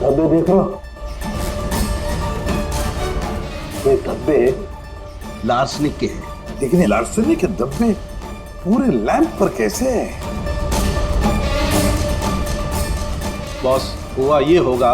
धब्बे देख लो, ये धब्बे लार्सनिक के हैं। लेकिन ये लार्सनिक के धब्बे पूरे लैंप पर कैसे हैं? बॉस, हुआ ये होगा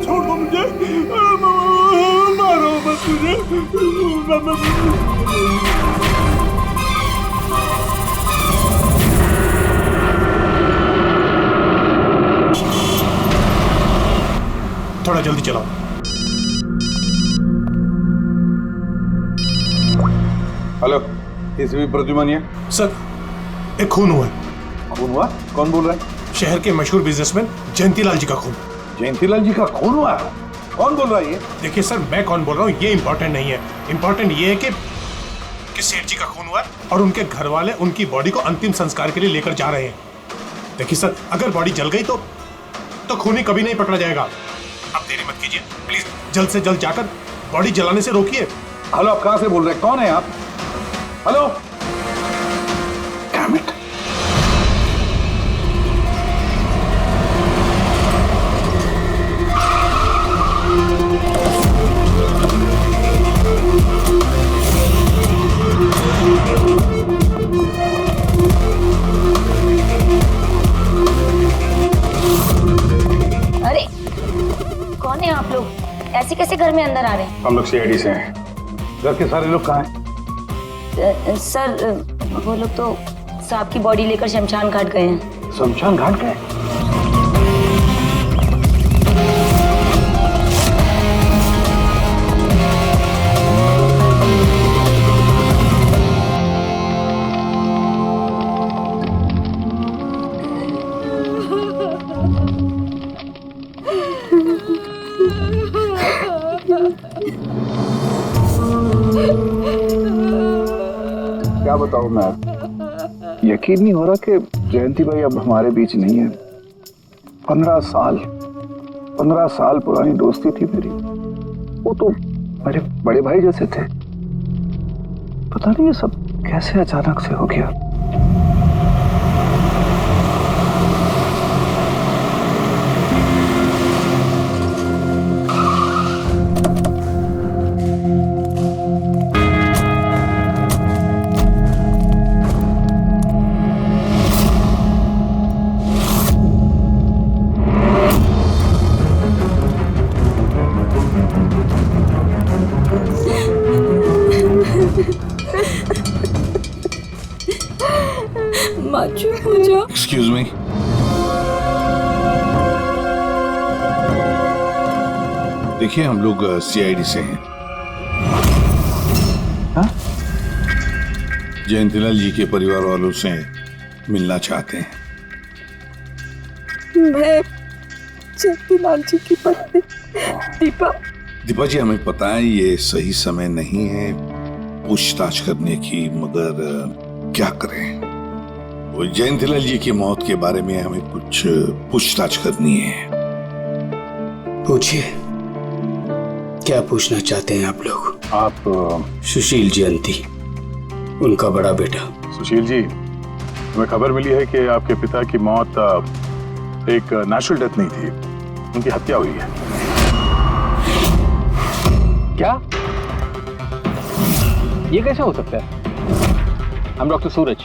छोड़ दो मुझे, मारो मत मुझे। थोड़ा जल्दी चलाओ। हेलो, एसीपी प्रद्युमन सर, एक खून हुआ है। खून हुआ? कौन बोल रहा है? शहर के मशहूर बिजनेसमैन जयंतीलाल जी का खून। जयंतीलाल जी का खून हुआ? कौन बोल रहा है ये? देखिए सर, मैं कौन बोल रहा हूँ ये इम्पोर्टेंट नहीं है। इम्पोर्टेंट ये है कि सेठ जी का खून हुआ और उनके घर वाले उनकी बॉडी को अंतिम संस्कार के लिए लेकर जा रहे हैं। देखिए सर, अगर बॉडी जल गई तो खूनी कभी नहीं पकड़ा जाएगा। अब देरी मत कीजिए प्लीज, जल्द से जल्द जाकर बॉडी जलाने से रोकिए। हेलो, आप कहाँ से बोल रहे हैं? कौन है आप? हेलो? Damn it! अरे कौन है आप लोग? ऐसे कैसे घर में अंदर आ रहे हैं? हम लोग सीआईडी से हैं। घर के सारे लोग कहाँ हैं? सर, वो लोग तो साहब की बॉडी लेकर शमशान घाट गए हैं। शमशान घाट गए? क्या बताऊं मैं, यकीन नहीं हो रहा कि जयंती भाई अब हमारे बीच नहीं है। 15 साल पुरानी दोस्ती थी मेरी। वो तो मेरे बड़े भाई जैसे थे। पता नहीं ये सब कैसे अचानक से हो गया। एक्सक्यूज मी, देखिए हम लोग सीआईडी से हैं। जयंतीलाल जी के परिवार वालों से मिलना चाहते हैं। मैं जयंतीलाल जी की पत्नी दीपा। दीपा जी, हमें पता है ये सही समय नहीं है पूछताछ करने की, मगर क्या करें, वो जयंतीलाल जी की मौत के बारे में हमें कुछ पूछताछ करनी है। पूछिए, क्या पूछना चाहते हैं आप लोग? आप सुशील जयंती, उनका बड़ा बेटा। सुशील जी, हमें खबर मिली है कि आपके पिता की मौत एक नेचुरल डेथ नहीं थी, उनकी हत्या हुई है। क्या? ये कैसे हो सकता है? हम डॉक्टर सूरज,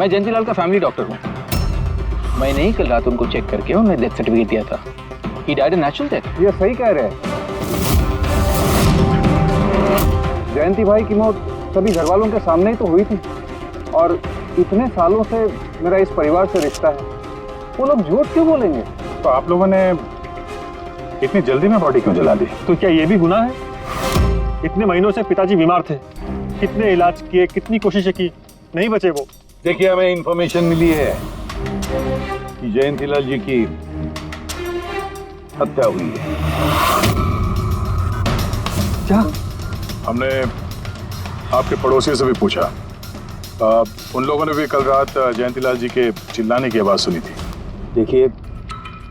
मैं जयंतीलाल का फैमिली डॉक्टर हूँ। मैंने ही कल रात उनको चेक करके उन्हें डेथ सर्टिफिकेट दिया था। He died a natural death। ये सही कह रहे हैं। जयंती भाई की मौत सभी घर वालों के सामने ही तो हुई थी, और इतने सालों से मेरा इस परिवार से रिश्ता है। वो लोग झूठ क्यों बोलेंगे? तो आप लोगों ने इतनी जल्दी में बॉडी क्यों जला दी? तो क्या ये भी गुनाह है? इतने महीनों से पिताजी बीमार थे, कितने इलाज किए, कितनी कोशिशें की, नहीं बचे वो। देखिए, हमें इंफॉर्मेशन मिली है कि जयंतीलाल जी की हत्या हुई है। क्या? हमने आपके पड़ोसी से भी पूछा, उन लोगों ने भी कल रात जयंतीलाल जी के चिल्लाने की आवाज सुनी थी। देखिए,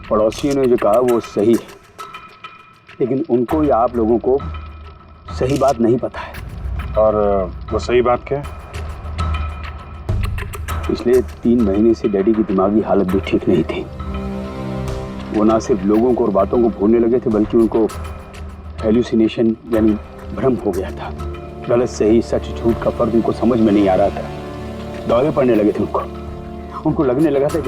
पड़ोसियों ने जो कहा वो सही है, लेकिन उनको या आप लोगों को सही बात नहीं पता है। और वो सही बात क्या है? पिछले 3 महीने से डैडी की दिमागी हालत भी ठीक नहीं थी। वो ना सिर्फ लोगों को और बातों को भूलने लगे थे, बल्कि उनको हेलुसिनेशन यानी भ्रम हो गया था। गलत सही, सच झूठ का फर्क उनको समझ में नहीं आ रहा था। दौरे पड़ने लगे थे उनको लगने लगा था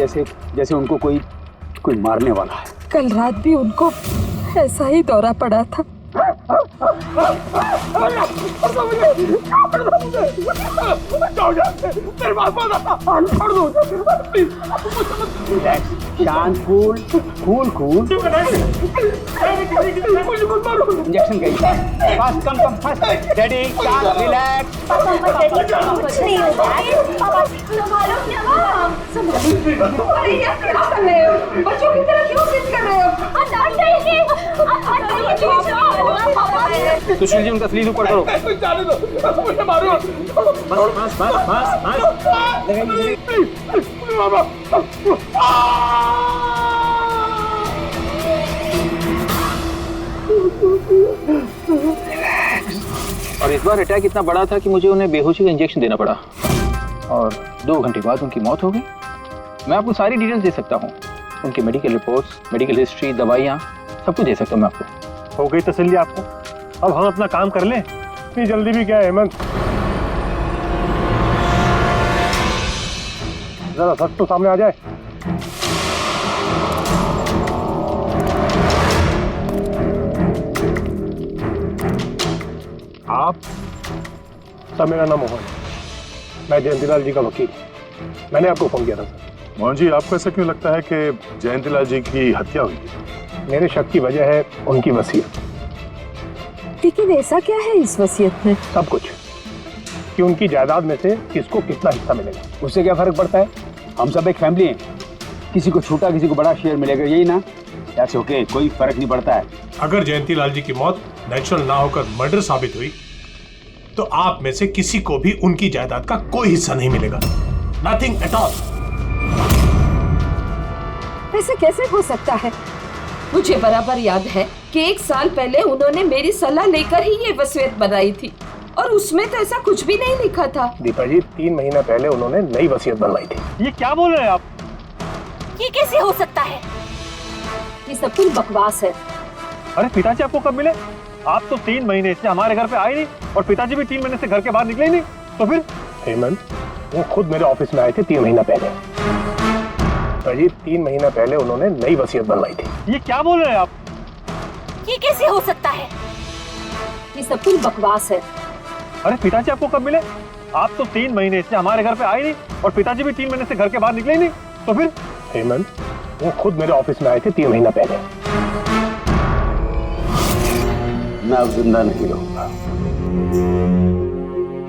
जैसे उनको कोई मारने वाला है। कल रात भी उनको ऐसा ही दौरा पड़ा था। शांत, कूल। इंजेक्शन गई। फास्ट, कम, फास्ट। डैडी, शांत, रिलैक्स। कुछ नहीं होगा। पापा संभालो क्या? अरे यार, क्या कर रहे हो? बच्चों की तरह क्यों जिद कर रहे हो? सुशील जी, उनका स्लीव ऊपर करो। मुझे मारो। बस। और इस बार अटैक इतना बड़ा था कि मुझे उन्हें बेहोशी का इंजेक्शन देना पड़ा और 2 घंटे बाद उनकी मौत हो गई। मैं आपको सारी डिटेल्स दे सकता हूँ, उनकी मेडिकल रिपोर्ट्स, मेडिकल हिस्ट्री, दवाइयाँ, सब कुछ दे सकता हूँ मैं आपको। हो गई तसल्ली आपको? अब हम अपना काम कर लें। इतनी जल्दी भी क्या है हेमंत? जरा सच तो सामने आ जाए। आप? सर, मेरा नाम मोहन, मैं जयंतीलाल जी का वकील। मैंने आपको फोन किया था सर। मोहन जी, आपको ऐसा क्यों लगता है कि जयंतीलाल जी की हत्या हुई है? मेरे शक की वजह है उनकी वसीयत। लेकिन ऐसा क्या है इस वसीयत में? सब कुछ, कि उनकी जायदाद में से किसको कितना हिस्सा मिलेगा। उससे क्या फर्क पड़ता है? हम सब एक फैमिली हैं, किसी को छोटा किसी को बड़ा शेयर मिलेगा, यही ना? दैट्स ओके, कोई फर्क नहीं पड़ता है। अगर जयंतीलाल जी की मौत नेचुरल ना होकर मर्डर साबित हुई तो आप में से किसी को भी उनकी जायदाद का कोई हिस्सा नहीं मिलेगा। Nothing at all. ऐसे कैसे हो सकता है? मुझे बराबर याद है कि 1 साल पहले उन्होंने मेरी सलाह लेकर ही ये वसीयत बनाई थी, और उसमें तो ऐसा कुछ भी नहीं लिखा था। दीपा जी, 3 महीना पहले उन्होंने नई वसीयत बनवाई थी। ये क्या बोल रहे हैं आप? ये कैसे हो सकता है? ये सब कुछ बकवास है। अरे पिताजी आपको कब मिले? आप तो 3 महीने से हमारे घर पे आए नहीं, और पिताजी भी 3 महीने से घर के बाहर निकले ही नहीं। तो फिर? हेमंत, वो खुद मेरे ऑफिस में आए थे 3 महीना पहले। पिताजी, 3 महीना पहले उन्होंने नई वसीयत बनवाई थी। ये क्या बोल रहे हैं आप? ये कैसे हो सकता है? ये सब कुछ बकवास है। अरे पिताजी आपको कब मिले? आप तो 3 महीने से हमारे घर पे आए नहीं, और पिताजी भी 3 महीने से घर के बाहर निकले ही नहीं। तो फिर? हेमंत, वो खुद मेरे ऑफिस में आए थे 3 महीना पहले। मैं अब जिंदा नहीं रहूंगा।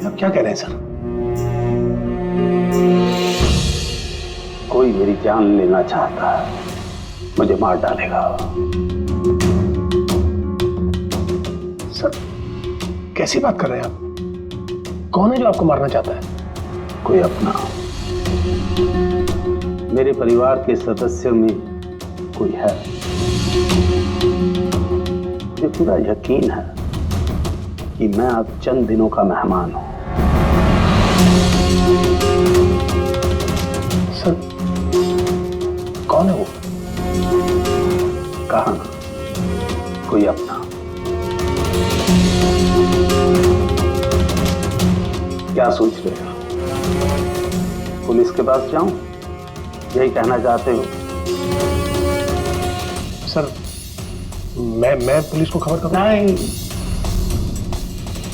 आप क्या कह रहे हैं सर? कोई मेरी जान लेना चाहता है, मुझे मार डालेगा। सर, कैसी बात कर रहे हैं आप? कौन है जो आपको मारना चाहता है? कोई अपना, मेरे परिवार के सदस्यों में कोई है। मुझे पूरा यकीन है कि मैं अब चंद दिनों का मेहमान हूं। सर, कौन है वो? कहा ना, कोई अपना। क्या सोच रहे हो? पुलिस के पास जाऊं? यही कहना चाहते हो? सर, मैं पुलिस को खबर करूं? नहीं,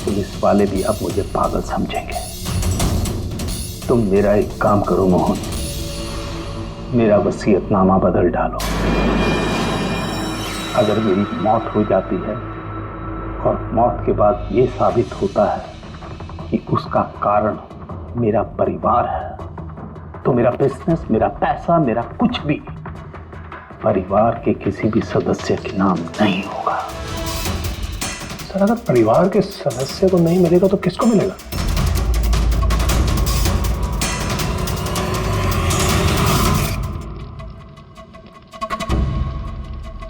पुलिस वाले भी अब मुझे पागल समझेंगे। तुम मेरा एक काम करो मोहन, मेरा वसीयतनामा बदल डालो। अगर मेरी मौत हो जाती है और मौत के बाद ये साबित होता है कि उसका कारण मेरा परिवार है, तो मेरा बिजनेस, मेरा पैसा, मेरा कुछ भी परिवार के किसी भी सदस्य के नाम नहीं होगा। सर, अगर परिवार के सदस्य को नहीं मिलेगा तो किसको मिलेगा?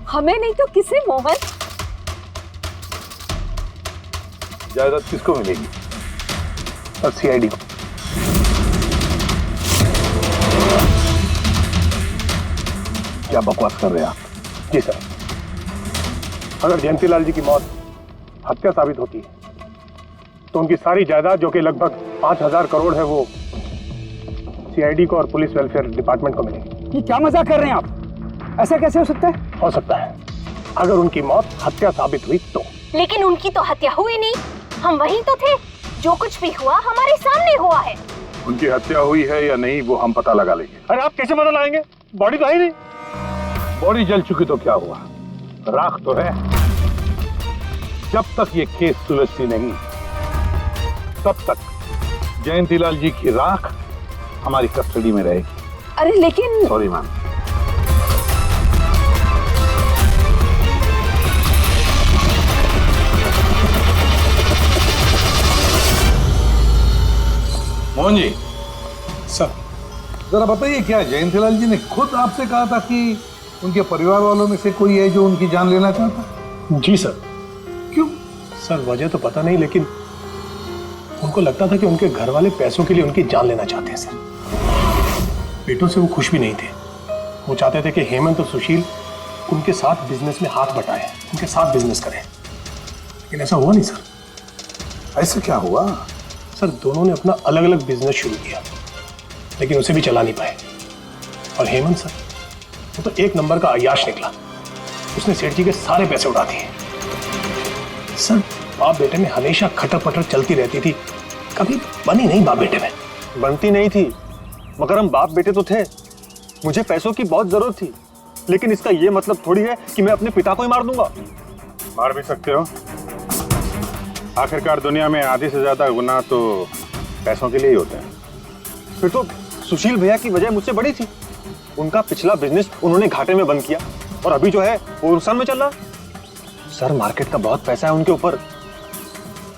हमें नहीं तो किसे मोहन? जायदाद किसको मिलेगी? और सीआईडी को। क्या बकवास कर रहे हैं आप? जी सर, अगर जयंतीलाल जी की मौत हत्या साबित होती है तो उनकी सारी जायदाद, जो कि लगभग 5,000 करोड़ है, वो सीआईडी को और पुलिस वेलफेयर डिपार्टमेंट को मिलेगी। ये क्या मजाक कर रहे हैं आप? ऐसा कैसे हो सकता है? हो सकता है, अगर उनकी मौत हत्या साबित हुई तो। लेकिन उनकी तो हत्या हुई नहीं, हम वहीं तो थे। जो कुछ भी हुआ हमारे सामने हुआ है। उनकी हत्या हुई है या नहीं वो हम पता लगा लेंगे। अरे आप कैसे पता लगाएंगे? बॉडी तो है ही नहीं। बॉडी जल चुकी तो क्या हुआ, राख तो है। जब तक ये केस सुलझती नहीं तब तक जयंतीलाल जी की राख हमारी कस्टडी में रहेगी। अरे लेकिन sorry ma'am. Mohan ji, sir, जरा बताइए, क्या जयंतीलाल जी ने खुद आपसे कहा था कि उनके परिवार वालों में से कोई है जो उनकी जान लेना चाहता? जी सर। क्यों? सर, वजह तो पता नहीं, लेकिन उनको लगता था कि उनके घर वाले पैसों के लिए उनकी जान लेना चाहते हैं। सर, पेटों से वो खुश भी नहीं थे। वो चाहते थे कि हेमंत और सुशील उनके साथ बिजनेस में हाथ बटाएं, उनके साथ बिजनेस करें, लेकिन ऐसा हुआ नहीं सर। ऐसा क्या हुआ? सर, दोनों ने अपना अलग अलग बिजनेस शुरू किया, लेकिन उसे भी चला नहीं पाए। और हेमंत सर, वो तो एक नंबर का अय्याश निकला। उसने सेठ जी के सारे पैसे उड़ा दिए। सर, बाप बेटे में हमेशा खटर पटर चलती रहती थी, कभी बनी नहीं बाप बेटे में। बनती नहीं थी, मगर हम बाप बेटे तो थे। मुझे पैसों की बहुत जरूरत थी, लेकिन इसका ये मतलब थोड़ी है कि मैं अपने पिता को ही मार दूंगा। मार भी सकते हो। आखिरकार दुनिया में आधी से ज्यादा गुनाह तो पैसों के लिए ही होते हैं। फिर तो सुशील भैया की वजह मुझसे बड़ी थी। उनका पिछला बिजनेस उन्होंने घाटे में बंद किया और अभी जो है वो नुकसान में चल रहा। सर, मार्केट का बहुत पैसा है उनके ऊपर,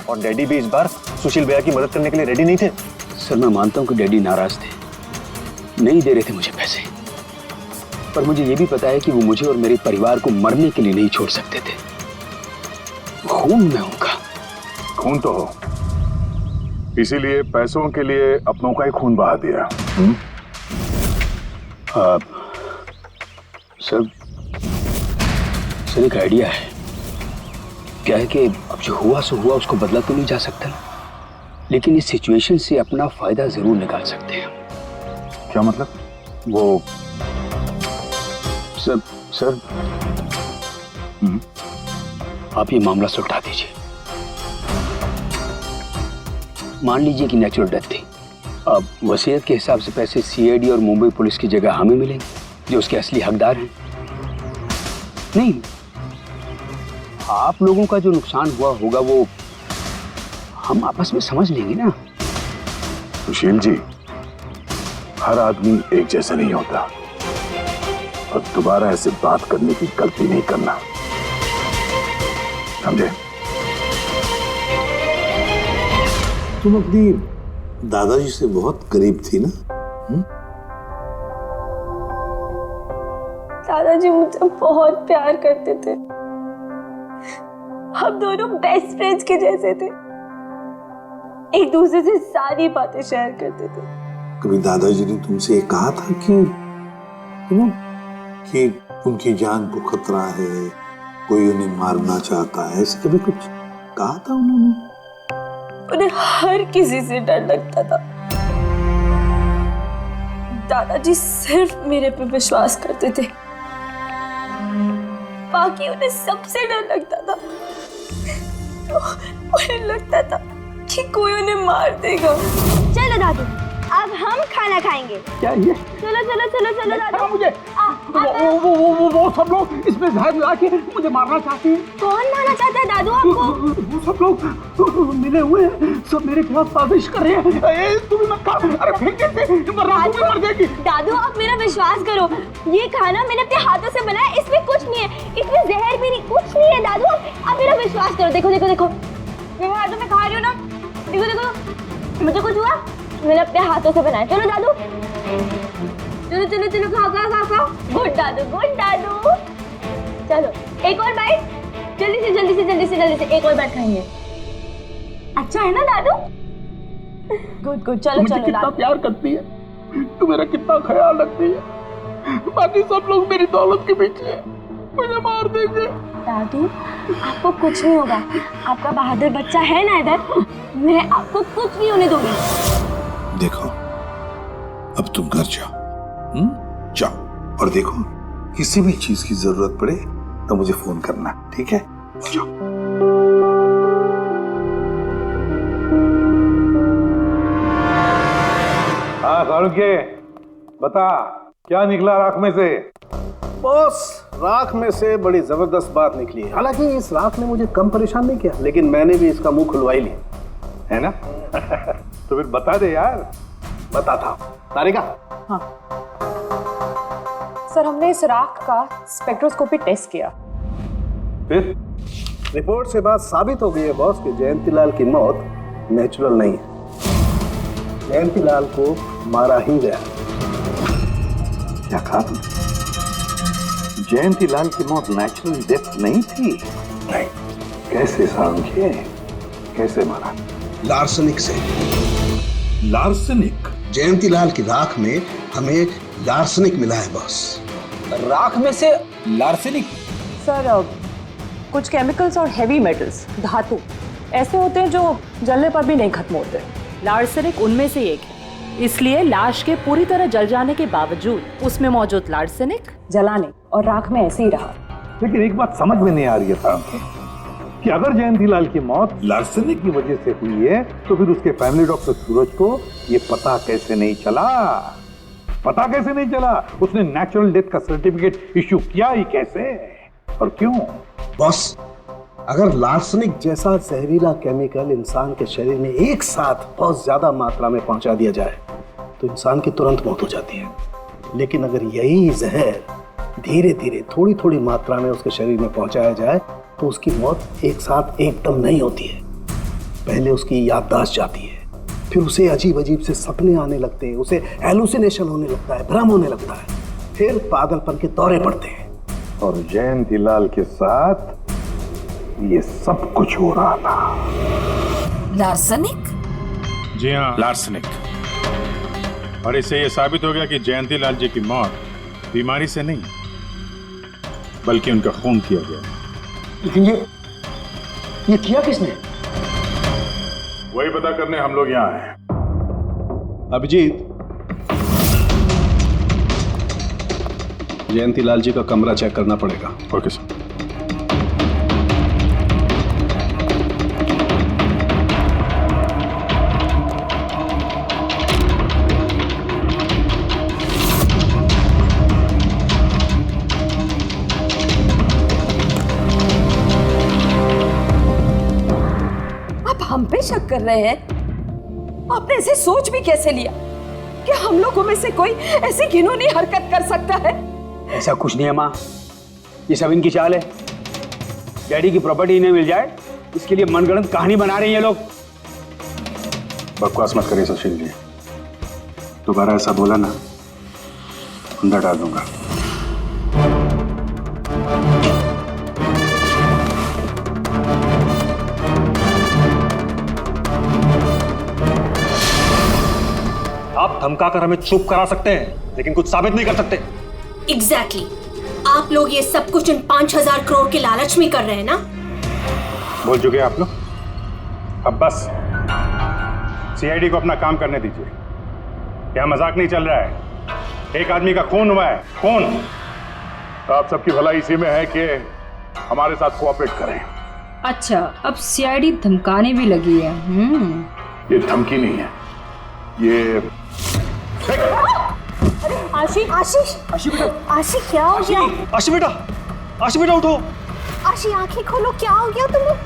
और डैडी भी इस बार सुशील भैया की मदद करने के लिए रेडी नहीं थे। सर, मैं मानता हूं कि डैडी नाराज थे, नहीं दे रहे थे मुझे पैसे, पर मुझे ये भी पता है कि वो मुझे और मेरे परिवार को मरने के लिए नहीं छोड़ सकते थे। खून में उनका खून तो हो, इसीलिए पैसों के लिए अपनों का ही खून बहा दिया। सर एक आइडिया है। क्या है कि अब जो हुआ सो हुआ, उसको बदला तो नहीं जा सकता ना, लेकिन इस सिचुएशन से अपना फायदा जरूर निकाल सकते हैं। क्या मतलब? वो सर आप ये मामला सुलझा दीजिए। मान लीजिए कि नेचुरल डेथ थी, अब वसीयत के हिसाब से पैसे सीआईडी और मुंबई पुलिस की जगह हमें मिलेंगे, जो उसके असली हकदार हैं। नहीं, आप लोगों का जो नुकसान हुआ होगा वो हम आपस में समझ लेंगे ना। सुशील जी, हर आदमी एक जैसा नहीं होता, और दोबारा ऐसे बात करने की गलती नहीं करना, समझे? तुम अपनी दादाजी से बहुत करीब थी ना? दादाजी मुझे बहुत प्यार करते थे। हम दोनों बेस्ट फ्रेंड्स के जैसे थे, एक दूसरे से सारी बातें शेयर करते थे। कभी दादाजी ने तुमसे ये कहा था कि उनकी जान को खतरा है, कोई उन्हें मारना चाहता है, ऐसे कभी कुछ कहा था उन्होंने? उन्हें हर किसी से डर लगता था। दादाजी सिर्फ मेरे पे विश्वास करते थे, बाकी उन्हें सबसे डर लगता था। तो उन्हें लगता था कि कोई उन्हें मार देगा। चलो दादू, अब हम खाना खाएंगे। क्या ये? चलो चलो चलो चलो दादू। मुझे वो सब लोग इसमें जहर मिला के मुझे मारना चाहते हैं। कौन मारना चाहता है दादू आपको? वो सब लोग मिले हुए हैं, सब मेरे खिलाफ साजिश कर रहे हैं। तुम मत खा, अरे फेंक देते, वरना तुम भी मर जाएगी। दादू आप मेरा विश्वास करो, ये खाना मैंने अपने हाथों से बनाया, इसमें कुछ नहीं है, इसमें जहर भी नहीं, कुछ नहीं है दादू। आप मेरा विश्वास करो। देखो देखो देखो, मैं हाथों में खा रही हूँ ना, देखो देखो, मुझे कुछ हुआ, मैंने अपने हाथों से बनाया। चलो दादू, चलो चलो चलो, खाओ खाओ खाओ खाओ। गुड दादू, गुड दादू। चलो एक और बाइट, जल्दी से जल्दी से जल्दी से जल्दी से एक और बाइट खाएंगे। अच्छा है ना दादू? गुड गुड, चलो मुझे चलो कितना दादू। प्यार करती है, तू मेरा कितना ख्याल रखती है, बाकी सब लोग मेरी दौलत के पीछे हैं, मुझे मार देंगे। दादू आपको कुछ नहीं होगा, आपका बहादुर बच्चा है ना इधर, मैं आपको कुछ नहीं होने दूंगी। देखो, अब तुम घर जाओ, जाओ, और देखो किसी भी चीज की जरूरत पड़े तो मुझे फोन करना, ठीक है? जाओ। हाँ सारुके, बता क्या निकला राख में से? बॉस, राख में से बड़ी जबरदस्त बात निकली है। हालांकि इस राख ने मुझे कम परेशान नहीं किया, लेकिन मैंने भी इसका मुंह खुलवा ही लिया, है ना? तो फिर बता दे यार। बताता हूं। तारिका। हाँ सर, हमने इस राख का स्पेक्ट्रोस्कोपी टेस्ट किया, फिर रिपोर्ट से बात साबित हो गई है बॉस कि जयंतीलाल की मौत नेचुरल नहीं है, जयंतीलाल को मारा ही गया। क्या कहा तुमने? जयंतीलाल की मौत नेचुरल डेथ नहीं थी? नहीं। कैसे समझे? कैसे मारा? लार्सनिक से। लार्सनिक? जयंतीलाल की राख में हमें लार्सनिक मिला है बॉस। राख में से लार्सनिक? सर कुछ केमिकल्स और हेवी मेटल्स, धातु ऐसे होते हैं जो जलने पर भी नहीं खत्म होते। लार्सेनिक उनमें से एक है, इसलिए लाश के पूरी तरह जल जाने के बावजूद उसमें मौजूद लार्सेनिक जलाने और राख में ऐसे ही रहा। लेकिन एक बात समझ में नहीं आ रही है कि अगर जयंतीलाल की मौत लार्सनिक की वजह से हुई है तो फिर उसके फैमिली डॉक्टर सूरज को ये पता कैसे नहीं चला? पता कैसे नहीं चला? उसने नेचुरल डेथ का सर्टिफिकेट इश्यू किया ही कैसे और क्यों? बॉस, अगर लार्सनिक जैसा जहरीला केमिकल इंसान के शरीर में एक साथ बहुत ज्यादा मात्रा में पहुंचा दिया जाए तो इंसान की तुरंत मौत हो जाती है, लेकिन अगर यही जहर धीरे धीरे थोड़ी थोड़ी मात्रा में उसके शरीर में पहुंचाया जाए तो उसकी मौत एक साथ एकदम नहीं होती है। पहले उसकी याददाश्त जाती है, फिर उसे अजीब अजीब से सपने आने लगते हैं, उसे हेलुसिनेशन होने लगता है, भ्रम होने लगता है, फिर पागलपन के दौरे पड़ते हैं। और जयंतीलाल के साथ ये सब कुछ हो रहा था। लार्सनिक? जी हाँ, लार्सनिक। और इससे ये साबित हो गया कि जयंतीलाल जी की मौत बीमारी से नहीं बल्कि उनका खून किया गया। लेकिन ये किया किसने? वही पता करने हम लोग यहाँ हैं। अभिजीत, जयंतीलाल जी का कमरा चेक करना पड़ेगा। Okay sir. हम पे शक कर रहे हैं? आपने ऐसे सोच भी कैसे लिया कि हम लोगों में से कोई ऐसी घिनौनी हरकत कर सकता है? ऐसा कुछ नहीं है माँ, ये सब इनकी चाल है। डैडी की प्रॉपर्टी इन्हें मिल जाए इसके लिए मनगढ़ंत कहानी बना रहे हैं ये लोग। बकवास मत करिए सुशील जी, दोबारा ऐसा बोला ना अंदर डाल दूंगा। आप धमकाकर हमें चुप करा सकते हैं लेकिन कुछ साबित नहीं कर सकते। एग्जैक्टली। आप लोग ये सब कुछ उन 5,000 करोड़ के लालच में कर रहे हैं ना? बोल चुके आप लोग, अब बस सीआईडी को अपना काम करने दीजिए। क्या मजाक नहीं चल रहा है? एक आदमी का खून हुआ है, खून। तो आप सबकी भलाई इसी में है कि हमारे साथ कोऑपरेट करें। अच्छा, अब सीआईडी धमकाने भी लगी है। ये धमकी नहीं है, ये आशी आशीष आशी बेटा, आशी क्या हो गया? आशी बेटा, आशी बेटा उठो। आशी आंखें खोलो, क्या हो गया तुम्हें?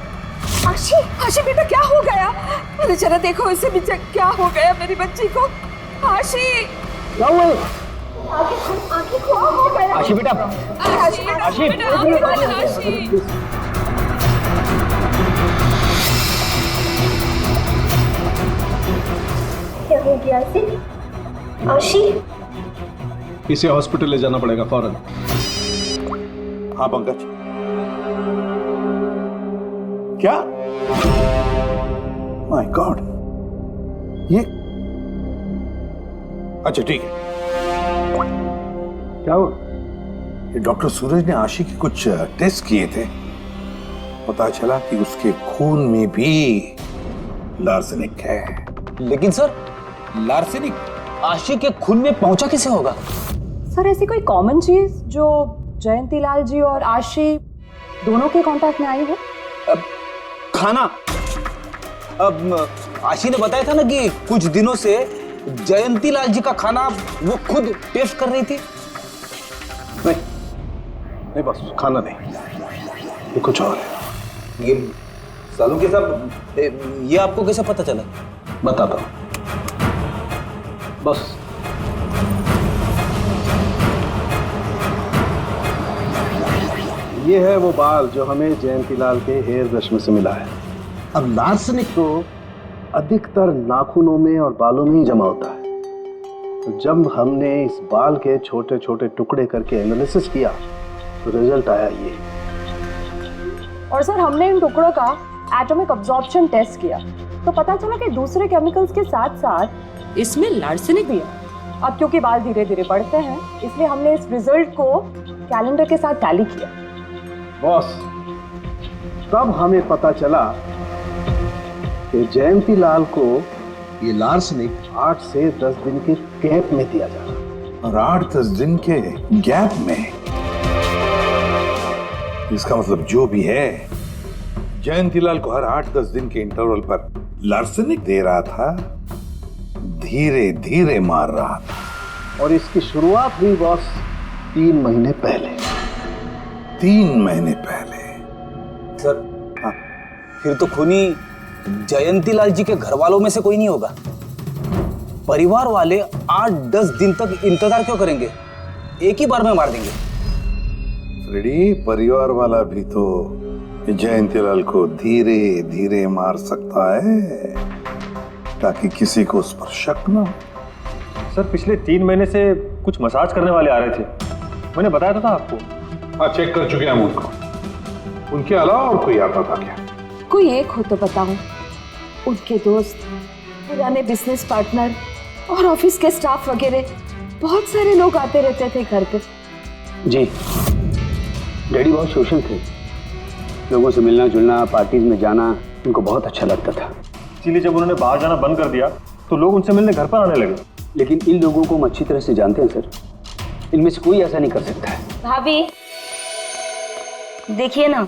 आशी आशी बेटा क्या हो गया? अरे जरा देखो इसे भी, क्या हो गया मेरी बच्ची को? आशी क्या हुआ? आंखें खोलो। आशी बेटा, आशी आशी आशी क्या हो गया आशी? आशी इसे हॉस्पिटल ले जाना पड़ेगा फौरन। हाँ पंकज, क्या? माय गॉड, ये अच्छा ठीक है। क्या हुआ? ये डॉक्टर सूरज ने आशी के कुछ टेस्ट किए थे, पता चला कि उसके खून में भी लार्सेनिक है। लेकिन सर, लार्सेनिक आशी के खून में पहुंचा कैसे होगा? सर ऐसी कोई कॉमन चीज जो जयंतीलाल जी और आशी दोनों के कांटेक्ट में आई हो? खाना। अब आशी ने बताया था ना कि कुछ दिनों से जयंतीलाल जी का खाना वो खुद टेस्ट कर रही थी। नहीं नहीं, बस खाना नहीं, ये कुछ और है। ये सालू के साहब, ये आपको कैसे पता चला? बताता हूं, बस ये है वो बाल जो हमें जयंतीलाल के हेयर ब्रश में से मिला है। अब लार्सेनिक तो अधिकतर नाखूनों में और बालों में ही जमा होता है, तो जब हमने इस बाल के छोटे छोटे टुकड़े करके एनालिसिस किया तो रिजल्ट आया ये। और सर हमने इन टुकड़ों का एटॉमिक अब्जॉर्प्शन टेस्ट किया तो पता चला कि दूसरे केमिकल्स के साथ साथ इसमें लार्सेनिक भी है। अब क्योंकि बाल धीरे धीरे बढ़ते हैं इसलिए हमने इस रिजल्ट को कैलेंडर के साथ टैली किया। बॉस, तब हमें पता चला कि जयंतीलाल को ये लार्सेनिक 8 से 10 दिन के गैप में दिया जा रहा। और 8-10 दिन के गैप में? इसका मतलब जो भी है, जयंतीलाल को हर 8-10 दिन के इंटरवल पर लार्सेनिक दे रहा था, धीरे धीरे मार रहा था। और इसकी शुरुआत हुई बॉस 3 महीने पहले। 3 महीने पहले? सर हाँ, फिर तो खूनी जयंतीलाल जी के घर वालों में से कोई नहीं होगा। परिवार वाले 8-10 दिन तक इंतजार क्यों करेंगे? एक ही बार में मार देंगे। फ्रेडी, परिवार वाला भी तो जयंतीलाल को धीरे धीरे मार सकता है ताकि किसी को उस पर शक न हो। सर पिछले 3 महीने से कुछ मसाज करने वाले आ रहे थे, मैंने बताया था आपको। हाँ, चेक कर चुके हैं हम उनको। उनके अलावा और कोई आता था क्या? कोई एक हो तो बताओ। उनके दोस्त, पुराने बिजनेस पार्टनर और ऑफिस के स्टाफ वगैरह बहुत सारे लोग आते रहते थे घर पे। जी, डैडी बहुत सोशल थे, लोगों से मिलना जुलना, पार्टीज में जाना उनको बहुत अच्छा लगता था। इसीलिए जब उन्होंने बाहर जाना बंद कर दिया तो लोग उनसे मिलने घर पर आने लगे। लेकिन इन लोगों को हम अच्छी तरह से जानते हैं सर, इनमें से कोई ऐसा नहीं कर सकता है। भाभी देखिए ना,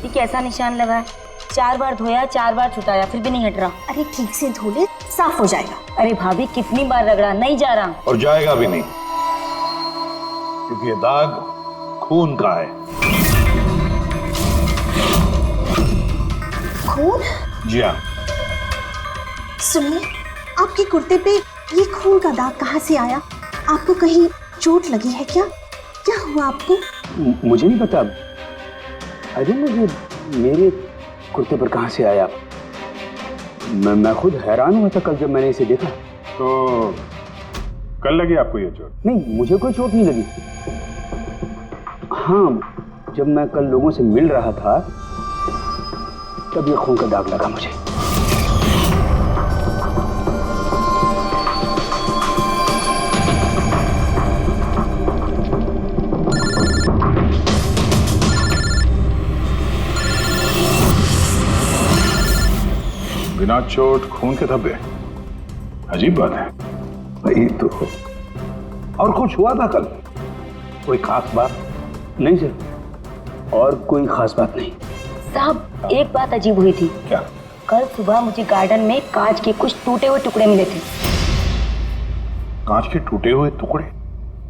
ये कैसा निशान लगा है। 4 बार धोया, 4 बार छुटाया, फिर भी नहीं हट रहा। अरे ठीक से धो ले, साफ हो जाएगा। अरे भाभी कितनी बार रगड़ा, नहीं जा रहा। और जाएगा भी नहीं, क्योंकि ये दाग खून का है। खून? जी हाँ। सुनिए, आपके कुर्ते पे ये खून का दाग कहाँ से आया? आपको कहीं चोट लगी है क्या? क्या हुआ आपको? मुझे नहीं पता। अरे मुझे मेरे कुर्ते पर कहाँ से आया? मैं खुद हैरान हुआ था कल जब मैंने इसे देखा। तो कल लगी आपको ये चोट? नहीं, मुझे कोई चोट नहीं लगी। हाँ, जब मैं कल लोगों से मिल रहा था तब ये खून का दाग लगा मुझे। बिना चोट खून के धब्बे, अजीब बात है। वही तो। और कुछ हुआ था कल? कोई खास बात? नहीं सर, और कोई खास बात नहीं। साहब एक बात अजीब हुई थी। क्या? कल सुबह मुझे गार्डन में कांच के कुछ टूटे हुए टुकड़े मिले थे। कांच के टूटे हुए टुकड़े,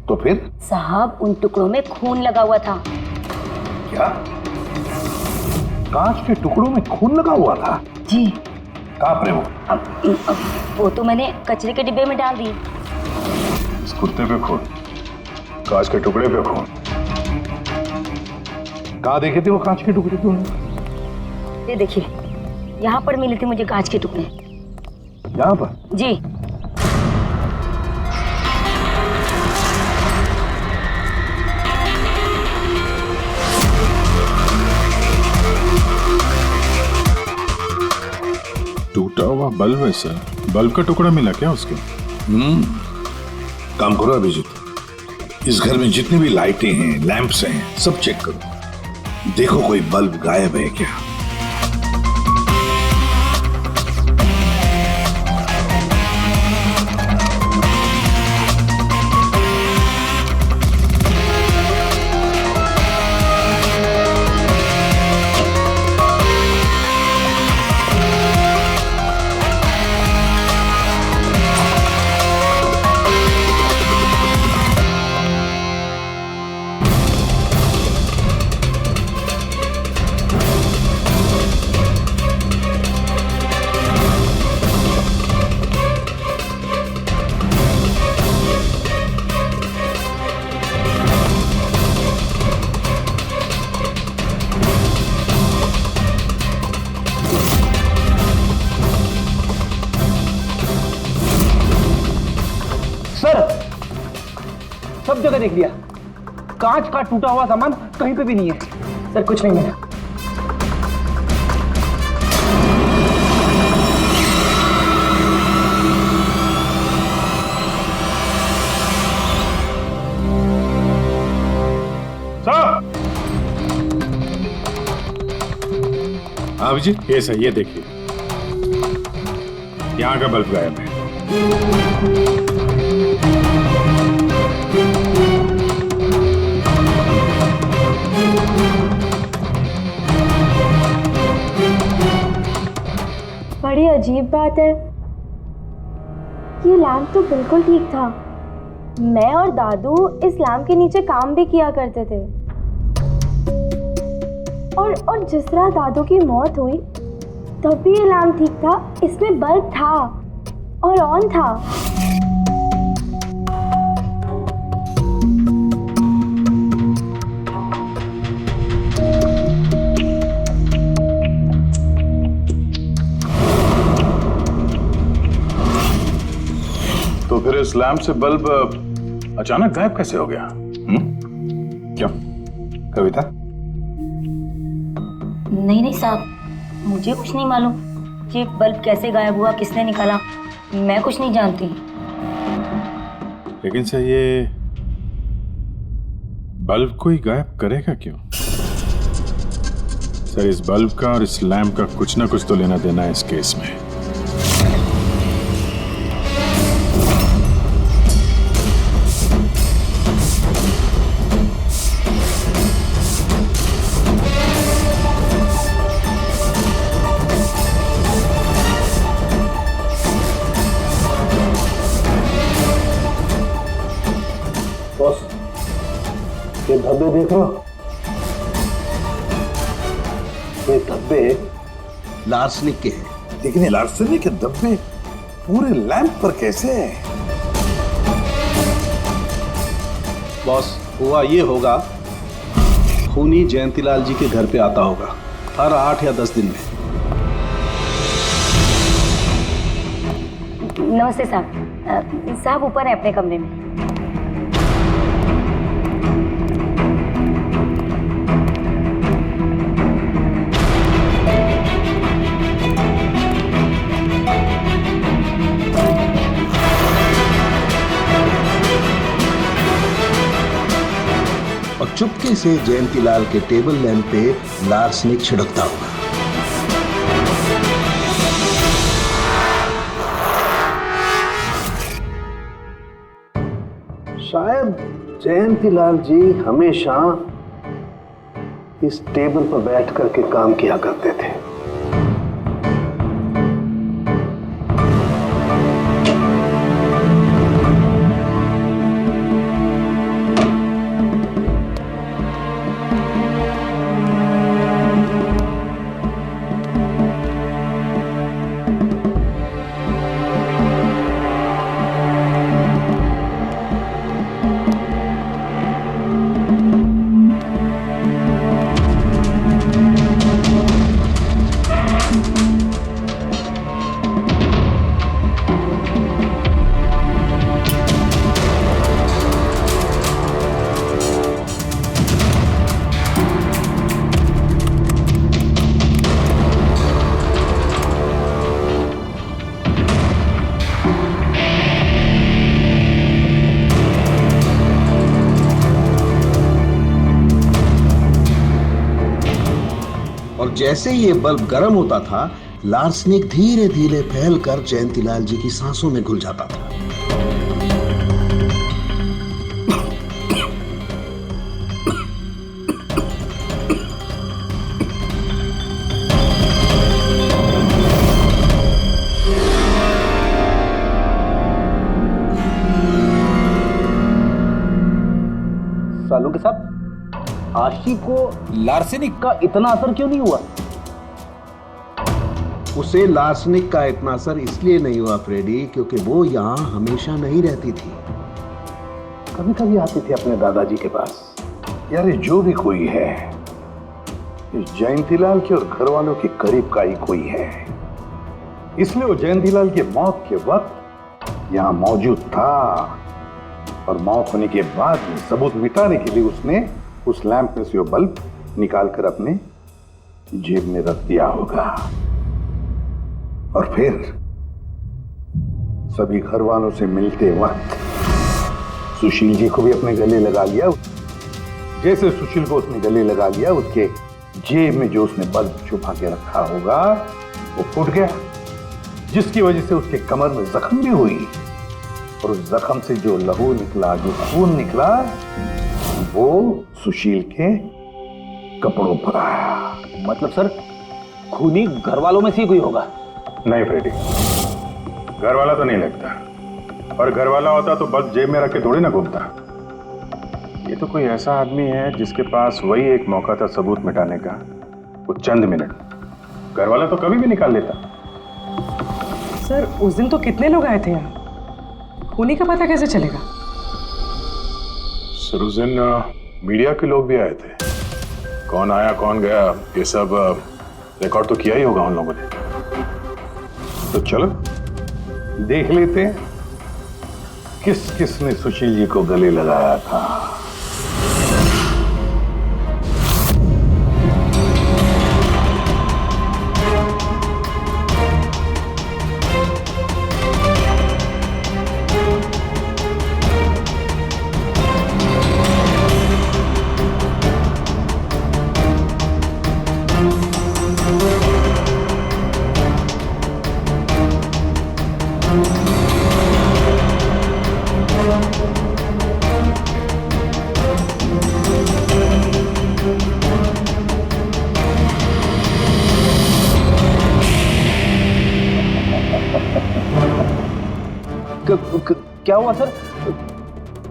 तो फिर? साहब उन टुकड़ों में खून लगा हुआ था। क्या? कांच के टुकड़ों में खून लगा हुआ था? जी। कहाँ पर है वो? वो तो मैंने कचरे के डिब्बे में डाल दी। इस कुर्ते पे खून, कांच के टुकड़े पे खून। कहाँ देखे थे वो कांच के टुकड़े तुमने? ये देखिए, यहाँ पर मिले थे मुझे कांच के टुकड़े। यहाँ पर? जी। टूटा हुआ बल्ब है सर। बल्ब का टुकड़ा मिला क्या उसके? काम करो अभिजीत, इस घर में जितनी भी लाइटें हैं, लैंप्स हैं, सब चेक करो, देखो कोई बल्ब गायब है क्या। सब जगह देख लिया, कांच का टूटा हुआ सामान कहीं पे भी नहीं है। सर कुछ नहीं मिला। सर! हाँ अभिजीत, ये सही, ये देखिए, यहाँ का बल्ब गायब है। बड़ी अजीब बात है, ये लैम्प तो बिल्कुल ठीक था। मैं और दादू इस लैम्प के नीचे काम भी किया करते थे, और जिस तरह दादू की मौत हुई तब भी ये लैम्प ठीक था, इसमें बल्ब था और ऑन था। तो फिर इस लैंप से बल्ब अचानक गायब कैसे हो गया? क्यों कविता? नहीं साहब, मुझे कुछ नहीं मालूम कि बल्ब कैसे गायब हुआ, किसने निकाला, मैं कुछ नहीं जानती। लेकिन सर ये बल्ब कोई गायब करेगा क्यों? सर इस बल्ब का और इस लैंप का कुछ ना कुछ तो लेना देना है इस केस में। बॉस, ये धब्बे देख रहा, ये धब्बे लार्सनिक के हैं। लेकिन ये लार्सनिक के धब्बे पूरे लैंप पर कैसे हैं? बॉस, हुआ ये होगा, खूनी जयंतीलाल जी के घर पे आता होगा हर 8 या 10 दिन में। नमस्ते साहब, साहब ऊपर है अपने कमरे में। और चुपके से जयंतीलाल के टेबल लैंप पे लार्सनिक छिड़कता होगा। शायद जयंतीलाल जी हमेशा इस टेबल पर बैठ करके काम किया करते थे। जैसे ये बल्ब गर्म होता था, लार्सनिक धीरे धीरे फैलकर जयंतीलाल जी की सांसों में घुल जाता था। सालों के साथ आशी को लार्सेनिक का इतना असर क्यों नहीं हुआ? उसे लार्सनिक का इतना असर इसलिए नहीं हुआ फ्रेडी, क्योंकि वो यहाँ हमेशा नहीं रहती थी। कभी कभी आती थी अपने दादाजी के पास। यार, ये जो भी कोई है, इस जयंतीलाल के और घर वालों के करीब का ही कोई है, इसलिए वो जयंतीलाल की मौत के वक्त यहाँ मौजूद था, और मौत होने के बाद सबूत मिटाने के लिए उसने उस लैंप में से वो बल्ब निकालकर अपने जेब में रख दिया होगा। और फिर सभी घर वालों से मिलते वक्त सुशील जी को भी अपने गले लगा लिया। जैसे सुशील को उसने गले लगा लिया, उसके जेब में जो उसने बल्ब छुपा के रखा होगा वो फूट गया, जिसकी वजह से उसके कमर में जख्म भी हुई, और उस जख्म से जो लहू निकला, जो खून निकला, वो सुशील के कपड़ों पर आया। मतलब सर, खूनी घर वालों में से कोई होगा? नहीं फ्रेडी, घर वाला तो नहीं लगता, और घर वाला होता तो बस जेब में रख के थोड़ी ना घूमता। ये तो कोई ऐसा आदमी है जिसके पास वही एक मौका था सबूत मिटाने का, वो चंद मिनट। घर वाला तो कभी भी निकाल लेता। सर, उस दिन तो कितने लोग आए थे यहाँ, खूनी का पता कैसे चलेगा? सर, उस दिन मीडिया के लोग भी आए थे। कौन आया कौन गया ये सब रिकॉर्ड तो किया ही होगा उन लोगों ने। तो चलो देख लेते हैं किस किस ने सुशील जी को गले लगाया था। क्या हुआ सर?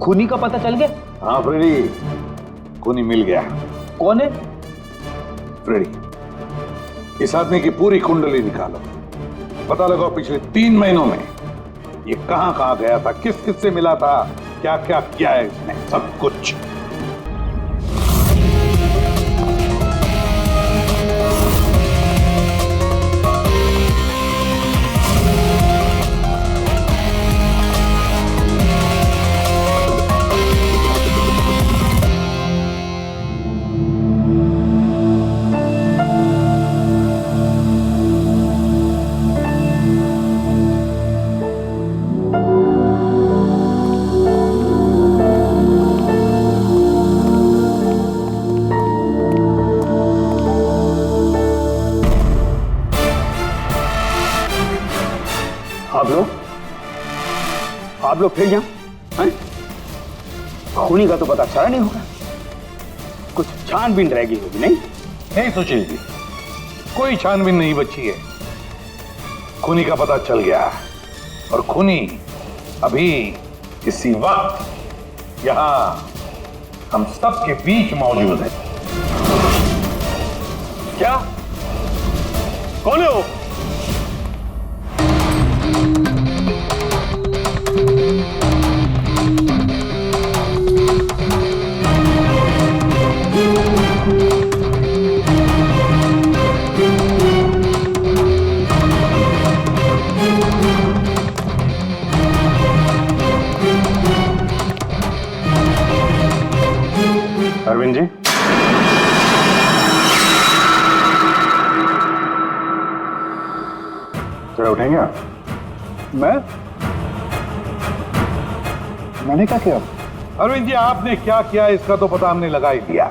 खूनी का पता चल गया? हाँ फ्रेडी, खूनी मिल गया। कौन है? फ्रेडी, इस आदमी की पूरी कुंडली निकालो, पता लगाओ पिछले 3 महीनों में ये कहां कहां गया था, किस किस से मिला था, क्या क्या किया है इसने, सब कुछ। आप लोग फिर यहाँ? खूनी का तो पता चला नहीं होगा, कुछ छानबीन रहेगी होगी। नहीं सुशील जी, कोई छानबीन नहीं बची है। खूनी का पता चल गया, और खूनी अभी इसी वक्त यहाँ हम सब के बीच मौजूद है। क्या? कौन है वो? अरविंद जी, थोड़ा उठेंगे आप? मैंने क्या किया? अरविंद जी, आपने क्या किया इसका तो पता हमने लगा ही दिया।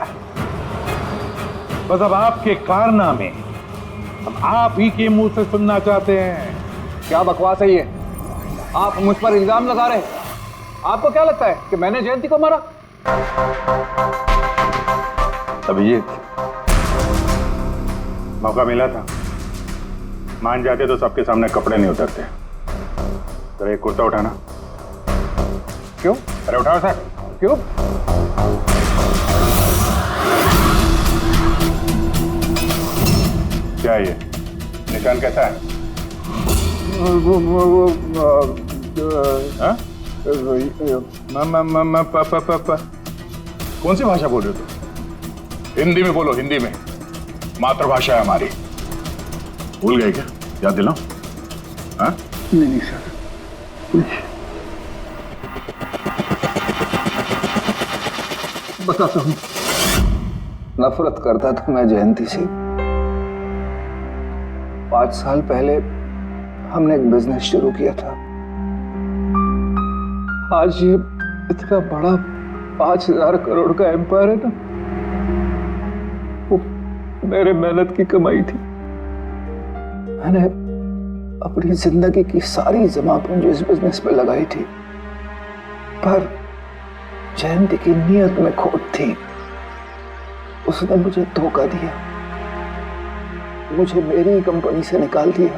बस अब आपके कारनामे हम आप ही के मुंह से सुनना चाहते हैं। क्या बकवास है ये? आप मुझ पर इल्जाम लगा रहे हैं। आपको क्या लगता है कि मैंने जयंती को मारा? अभिजीत, मौका मिला था, मान जाते तो सबके सामने कपड़े नहीं उतरते। जरा एक कुर्ता उठाना। क्यों? अरे उठाओ सर। क्यों? क्या ये निशान कैसा है? हाँ? कौन सी भाषा बोल रहे हो तुम? हिंदी में बोलो, हिंदी में। मातृभाषा है हमारी। भूल गए क्या? याद दिलाओ। हाँ? नहीं सर, बताता हूँ। नफरत करता था मैं जयंती से। 5 साल पहले हमने एक बिजनेस शुरू किया था। आज ये इतना बड़ा 5000 करोड़ का एम्पायर है ना, वो मेरे मेहनत की कमाई थी। मैंने अपनी जिंदगी की सारी जमा पूंजी इस बिजनेस पे लगाई थी, पर जयंती की नीयत में खोट थी। उसने मुझे धोखा दिया, मुझे मेरी कंपनी से निकाल दिया।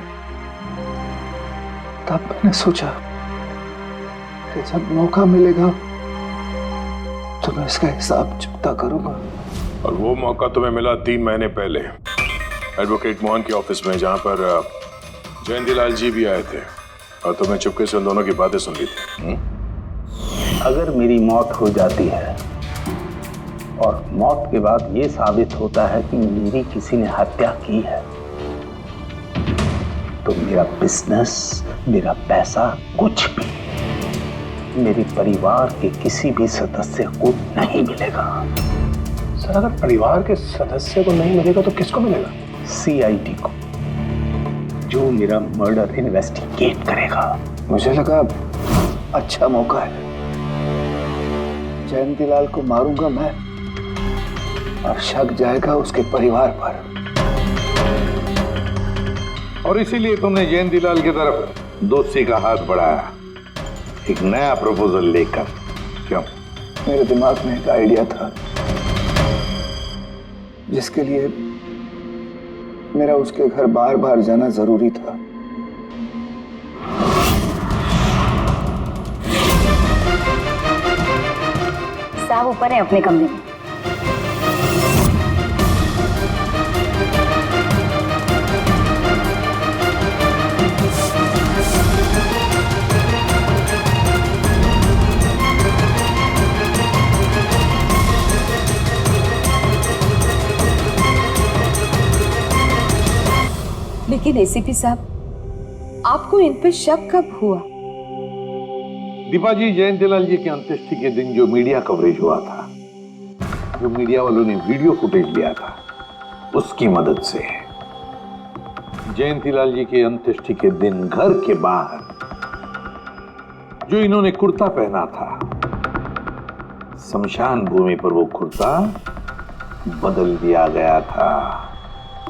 तब मैंने सोचा कि जब मौका मिलेगा तो मैं इसका हिसाब चुकता करूंगा। और वो मौका तुम्हें मिला 3 महीने पहले एडवोकेट मोहन के ऑफिस में, जहां पर जयंतीलाल जी भी आए थे और तुमने चुपके से उन दोनों की बातें सुन ली थी। अगर मेरी मौत हो जाती है और मौत के बाद ये साबित होता है कि मेरी किसी ने हत्या की है, तो मेरा बिजनेस, मेरा पैसा, कुछ भी मेरे परिवार के किसी भी सदस्य को नहीं मिलेगा। सर, अगर परिवार के सदस्य को नहीं मिलेगा तो किसको मिलेगा? सीआईडी को, जो मेरा मर्डर इन्वेस्टिगेट करेगा। मुझे लगा अच्छा मौका है। जयंतीलाल को मारूंगा मैं और शक जाएगा उसके परिवार पर। और इसीलिए तुमने जयंतीलाल की तरफ दोस्ती का हाथ बढ़ाया, एक नया प्रपोजल लेकर। क्यों? मेरे दिमाग में एक आइडिया था जिसके लिए मेरा उसके घर बार बार जाना जरूरी था। साहब ऊपर है अपने कमरे में। लेकिन एसीपी साहब, आपको इन पे शक कब हुआ? दीपा जी, जयंतीलाल जी की अंत्येष्टि के दिन जो मीडिया कवरेज हुआ था, जो मीडिया वालों ने वीडियो फुटेज लिया था, उसकी मदद से जयंतीलाल जी के अंत्येष्टि के दिन घर के बाहर जो इन्होंने कुर्ता पहना था, शमशान भूमि पर वो कुर्ता बदल दिया गया था,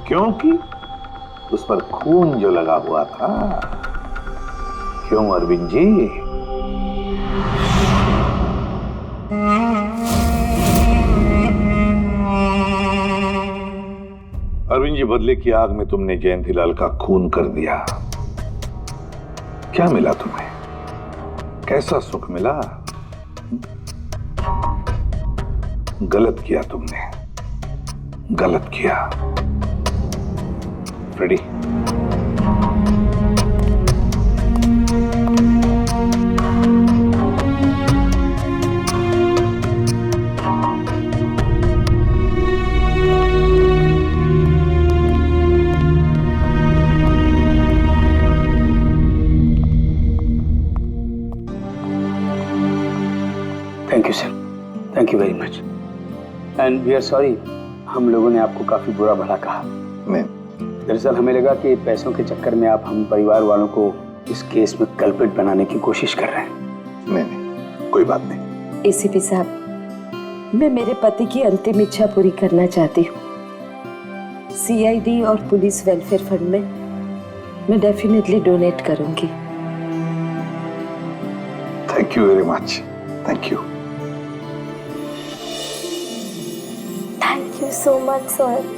क्योंकि उस पर खून जो लगा हुआ था। क्यों अरविंद जी? अरविंद जी, बदले की आग में तुमने जयंतीलाल का खून कर दिया। क्या मिला तुम्हें? कैसा सुख मिला? गलत किया तुमने, गलत किया। Freddy, thank you sir, thank you very much. And we are sorry, हम लोगों ने आपको काफी बुरा भला कहा। दरअसल हमें लगा कि पैसों के चक्कर में आप हम परिवार वालों को इस केस में कल्प्रिट बनाने की कोशिश कर रहे हैं। नहीं, कोई बात नहीं। एसीपी साहब, मैं मेरे पति की अंतिम इच्छा पूरी करना चाहती हूँ। सीआईडी और पुलिस वेलफेयर फंड में मैं डेफिनेटली डोनेट करूंगी। Thank you very much, thank you. Thank you so much sir.